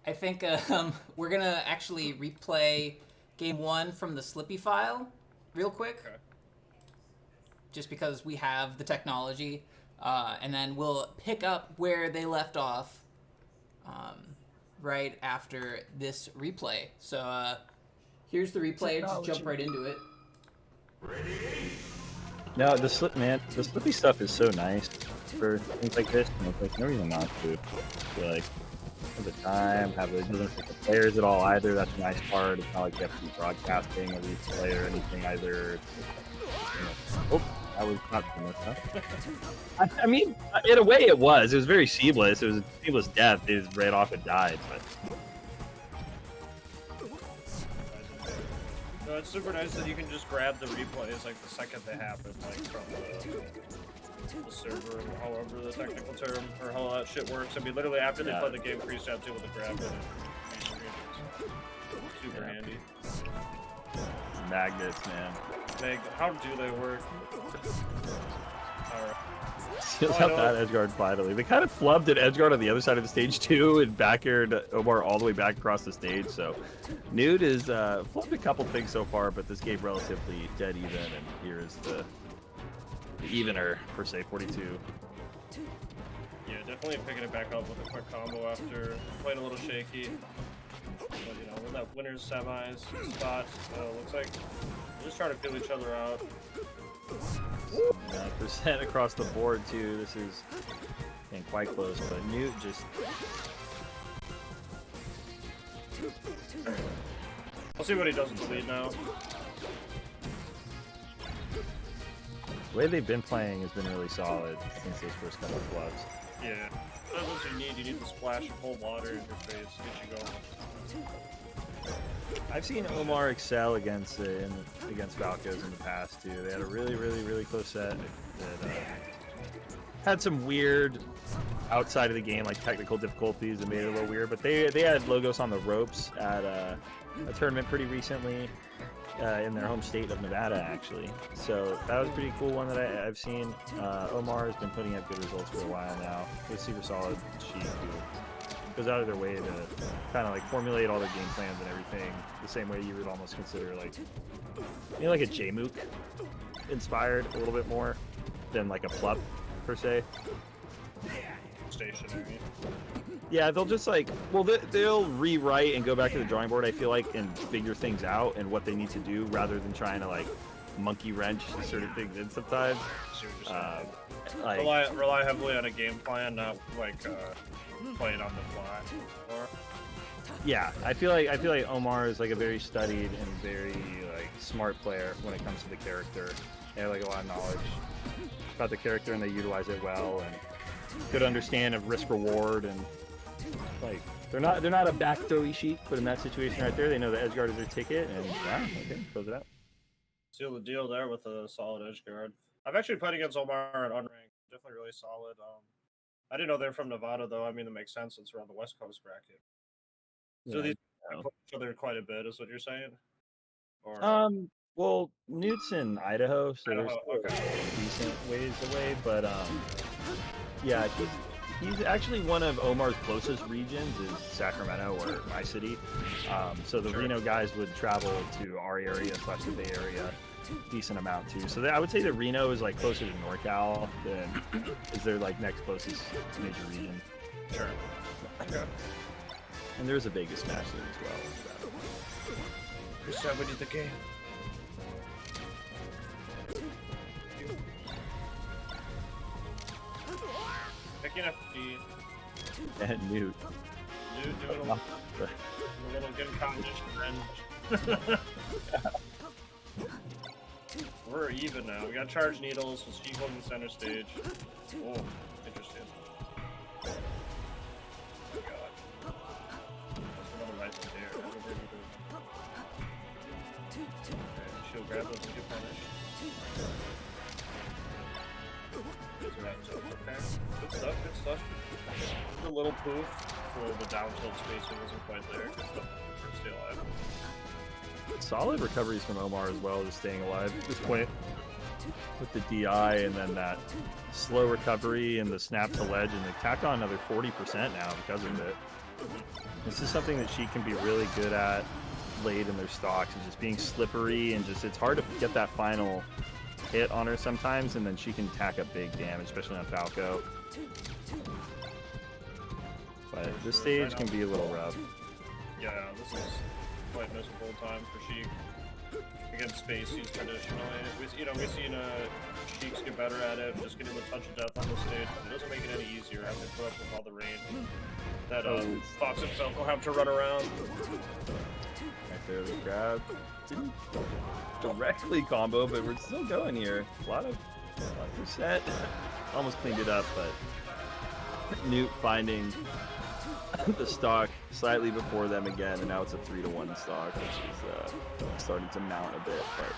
I think we're gonna actually replay game one from the Slippy file real quick, Okay. just because we have the technology, and then we'll pick up where they left off right after this replay. So here's the replay. Just jump right into it. No, the Slippy stuff is so nice for things like this. And it's like no reason not to. Like, have the time, it doesn't affect the players at all either. That's a nice part. It's not like you have to be broadcasting a replay or anything either. Oh, that was not seamless, huh? I mean, in a way it was. It was very seamless. It was a seamless death. They just ran off and died, but No, it's super nice that you can just grab the replays like the second they happen, like from the server, however the technical term or how that shit works. I mean, literally after they play the game, Freestat's able to grab it and restream it. Super handy. magnets, man. How do they work? Alright. Seals out that edgeguard finally. They kind of flubbed an edgeguard on the other side of the stage too, and back-aired Omar all the way back across the stage. So, NOOT is flubbed a couple things so far, but this game relatively dead even. And here is the evener per se, 42. Yeah, definitely picking it back up with a quick combo after playing a little shaky. But you know, with that winner's semis spot, looks like we're just trying to feel each other out. Percent across the board too. This is getting quite close, but NOOT just. We'll see what he does with the lead now. The way they've been playing has been really solid since those first couple of flubs. Yeah, that's what you need. You need the splash of cold water in your face to get you going. I've seen Omar excel against Falcos in the past too. They had a really close set that had some weird outside of the game like technical difficulties that made it a little weird. But they had Logos on the ropes at a tournament pretty recently in their home state of Nevada actually. So that was a pretty cool one that I've seen. Omar has been putting up good results for a while now. He's super solid Sheik who goes out of their way to kind of like formulate all their game plans and everything the same way you would almost consider like like a J-Mook inspired a little bit more than like a Plup per se. Stationary. Yeah, they'll just like, well, they'll rewrite and go back to the drawing board, I feel like, and figure things out and what they need to do rather than trying to like monkey wrench certain things in sometimes. Like, rely heavily on a game plan, not like play it on the fly. Or... Yeah, I feel like Omar is like a very studied and very like smart player when it comes to the character. They have like a lot of knowledge about the character and they utilize it well and good understand of risk reward and like they're not a back throwy Sheik, but in that situation right there, they know the edge guard is their ticket and yeah, okay, close it out. Seal the deal there with a solid edge guard. I've actually played against Omar at unranked, definitely really solid. I didn't know they're from Nevada though. I mean, it makes sense. It's around the West Coast bracket. So Yeah, these play each other quite a bit, is what you're saying? Or well, Newt's in Idaho, so there's okay. decent ways away, but yeah, he's actually one of Omar's closest regions is Sacramento or my city. So the Reno guys would travel to our area / the Bay Area decent amount too. So I would say that Reno is like closer to NorCal than is their like next closest major region. Sure. Okay. And there's a Vegas match there as well. Who said we need the game? Picking up the And Newt. Dude doing a little good competition. We're even now. We got charge needles, so Sheik holding center stage. Oh, interesting. Oh god. Another right from there. Okay, she'll grab those and get punished. Okay. Good stuff, good stuff. A little poof for the down tilt spacing wasn't quite there. Good stuff for stay alive. Solid recoveries from Omar as well, just staying alive at this point with the DI and then that slow recovery and the snap to ledge and they tack on another 40% now because of it. This is something that she can be really good at late in their stocks, is just being slippery and just it's hard to get that final hit on her sometimes, and then she can tack up big damage, especially on Falco. But this stage can be a little rough. Yeah, this is quite miserable time for Sheik against Spaceys traditionally. We've seen Sheiks get better at it, just getting the touch of death on the stage, but it doesn't make it any easier having to put up with all the range that Fox and Falco have to run around. Right there, the grab. Didn't directly combo, but we're still going here. A lot of percent. Almost cleaned it up, but NOOT finding the stock slightly before them again, and now it's a 3-1 stock, which is starting to mount a bit. But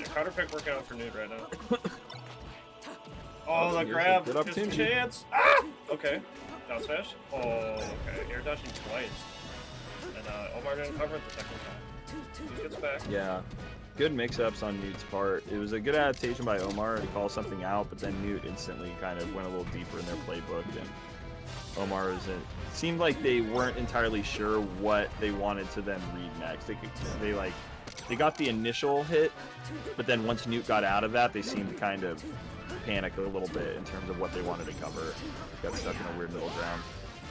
yeah, counter pick working out for NOOT right now. Oh, the grab! Good opportunity. Chance! Ah! Okay. Down smash. Oh, okay. Air dodging twice. And Omar didn't cover it the second time. He gets back. yeah, good mix-ups on NOOT's part. It was a good adaptation by Omar to call something out, but then NOOT instantly kind of went a little deeper in their playbook, and Omar seemed like they weren't entirely sure what they wanted to then read next. They got the initial hit, but then once NOOT got out of that, they seemed to kind of panic a little bit in terms of what they wanted to cover. Got stuck in a weird middle ground,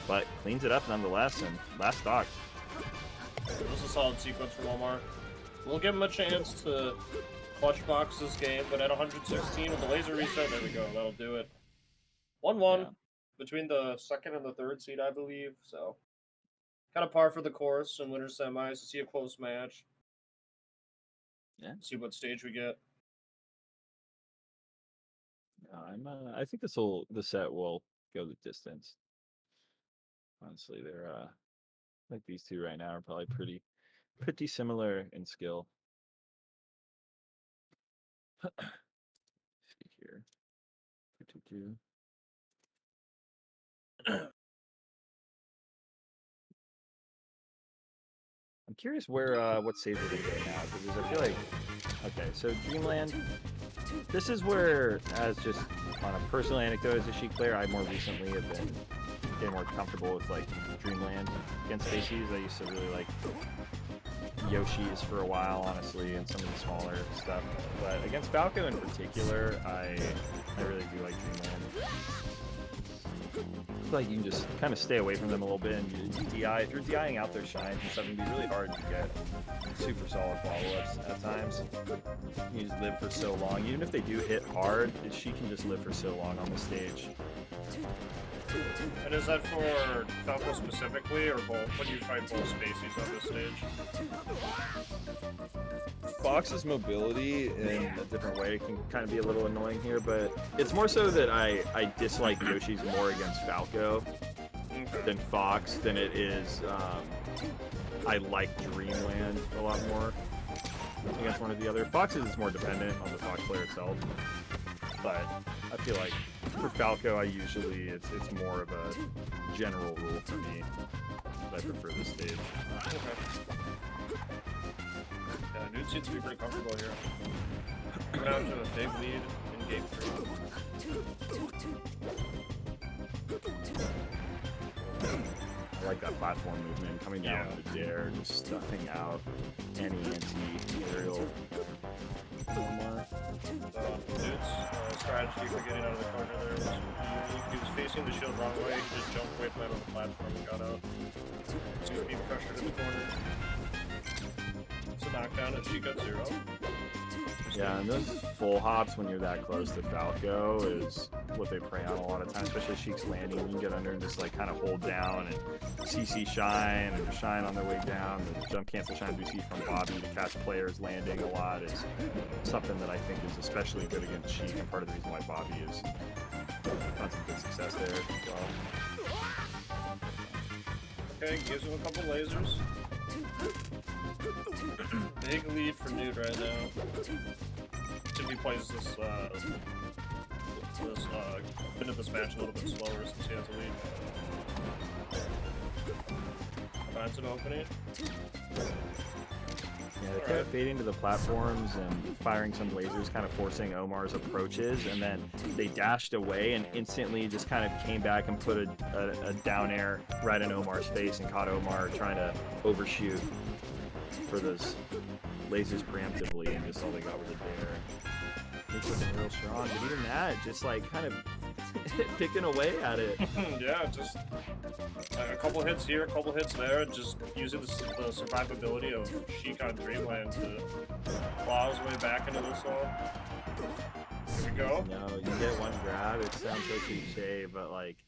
but cleans it up nonetheless, and last stock. This is a solid sequence from Omar. We'll give him a chance to clutch box this game, but at 116 with the laser reset, there we go. That'll do it. 1-1 Yeah. between the second and the third seed, I believe. So kind of par for the course in winter semis to see a close match. Yeah. See what stage we get. I think the set will go the distance. Honestly, they're like these two right now are probably pretty similar in skill. See here, 52. I'm curious where what stage we're gonna go now, because I feel like okay, so Dreamland. This is where, as just on a personal anecdote as a Sheik player, I more recently have been getting more comfortable with like Dreamland against Spaceys. I used to really like Yoshi's for a while, honestly, and some of the smaller stuff. But against Falco in particular, I really do like Dreamland. I feel like you can just kind of stay away from them a little bit, and you DI. If you're DIing out their shines and stuff, it can be really hard to get super solid follow-ups at times. You just live for so long. Even if they do hit hard, she can just live for so long on the stage. And is that for Falco specifically, or both? When you fight both Spaceys on this stage? Fox's mobility in a different way can kind of be a little annoying here, but it's more so that I dislike Yoshi's more against Falco than Fox than it is. I like Dreamland a lot more against one or the other. Fox's is more dependent on the Fox player itself, but I feel like for Falco, it's more of a general rule for me. I prefer this stage. Okay. Yeah, NOOT seems to be pretty comfortable here. We're down to a big lead in game 3. I like that platform movement, coming down with the dare, just stuffing out any anti-aerial. NOOT's strategy for getting out of the corner there was unique. He was facing the shield wrong way, he just jumped right on the platform and got out. So he was being pressured in the corner. It's a knockdown and she got 0. Yeah, and those full hops when you're that close to Falco is what they prey on a lot of times, especially Sheik's landing. You can get under and just like kind of hold down and CC shine and shine on their way down. The jump cancel shine we see from Bobby to catch players landing a lot is something that I think is especially good against Sheik, and part of the reason why Bobby is found some good success there as well. Okay, gives him a couple lasers. Big lead for NOOT right now. Timmy plays this been in this match a little bit slower since he has a lead. Finds an opening. Yeah, they kept fading to the platforms and firing some lasers, kind of forcing Omar's approaches, and then they dashed away and instantly just kind of came back and put a down air right in Omar's face and caught Omar trying to overshoot for those lasers preemptively, and just all they got was a dare. It's looking real strong, but even that, just like kind of picking away at it. Yeah, just a couple hits here, a couple hits there, just using the survivability of Sheik on Dreamland to claw his way back into this one. Here we go. No, you get one grab, it sounds so cliche, but like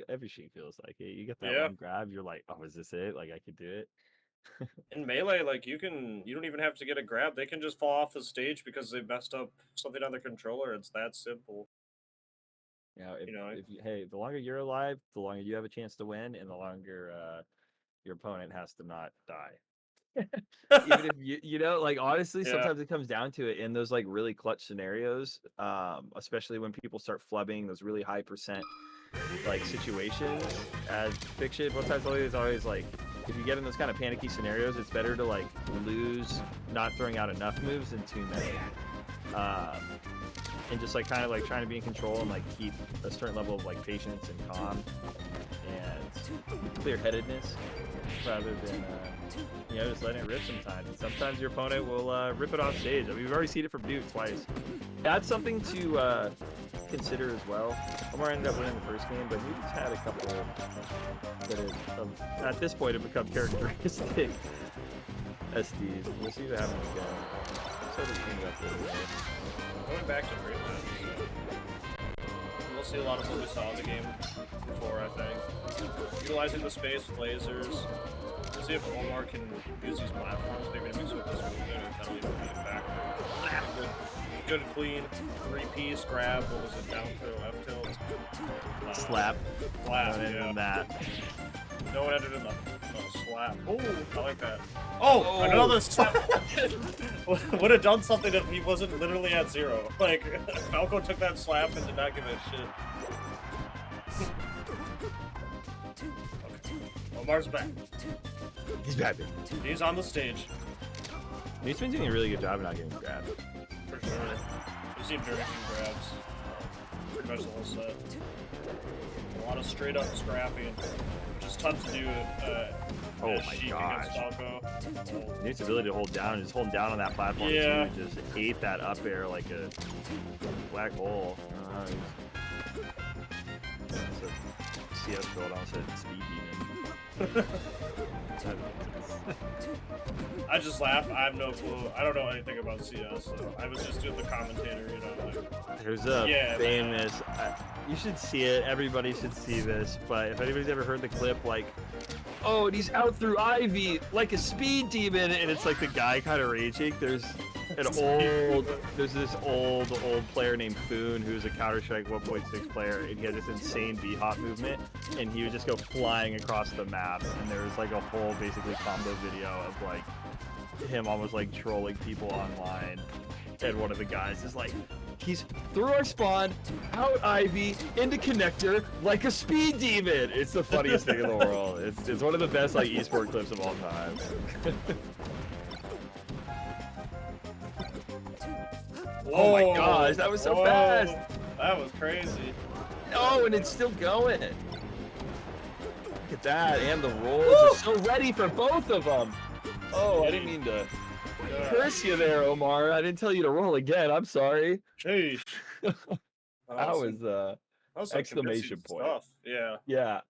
every Sheik feels like it. You get that one grab, you're like, oh, is this it? Like I could do it. In Melee, like you don't even have to get a grab. They can just fall off the stage because they messed up something on their controller. It's that simple. Yeah, hey, the longer you're alive, the longer you have a chance to win, and the longer your opponent has to not die. Even if you know, like honestly, sometimes it comes down to it in those like really clutch scenarios, especially when people start flubbing those really high percent like situations. As fiction, one times it's always like, if you get in those kind of panicky scenarios, it's better to like lose not throwing out enough moves than too many. And just like kind of like trying to be in control and like keep a certain level of like patience and calm and clear-headedness rather than just letting it rip sometimes. And sometimes your opponent will rip it off stage. I mean, we've already seen it from Duke twice. That's something to consider as well. Omar ended up winning the first game, but he's had a couple that at this point have become characteristic SDs. We'll see what happens again. Sort of cleaned up a little bit. Going back to Dreamland, we'll see a lot of what we saw in the game before, I think. Utilizing the space with lasers. We'll see if Omar can use these platforms, maybe to mix with this movement, and that'll even be a factor. Good clean, three-piece grab, what was it, down throw, F tilt? Slap. Slap, And that. No one ended in the slap. Oh, I like that. Oh, another slap. Would have done something if he wasn't literally at 0. Like, Falco took that slap and did not give a shit. Okay. Omar's back. He's back. He's on the stage. He's been doing a really good job of not getting grabbed. For sure. We've seen very few grabs. Pretty much the whole set. A lot of straight up scrapping, which is tough to do oh my Sheik gosh. against Falco. He needs the ability to hold down and just holding down on that platform too. Just ate that up air like a black hole. It's a CS build, I said speed demon. I just laugh. I have no clue. I don't know anything about CS, so I was just doing the commentator, you know. Like, there's a famous. You should see it. Everybody should see this. But if anybody's ever heard the clip, like, oh, and he's out through Ivy like a speed demon, and it's like the guy kind of raging. There's this old player named Foon who's a Counter-Strike 1.6 player, and he had this insane B-hop movement, and he would just go flying across the map, and there was like a whole basically combo video of like him almost like trolling people online, and one of the guys is like, he's through our spawn, out Ivy, into connector, like a speed demon. It's the funniest thing in the world. It's one of the best like esport clips of all time. Oh my gosh, that was so fast! That was crazy. Oh, and it's still going. Look at that, and the rolls are so ready for both of them. Oh, I didn't mean to curse you there, Omar. I didn't tell you to roll again. I'm sorry. Jeez. That was exclamation point. Stuff. Yeah. Yeah.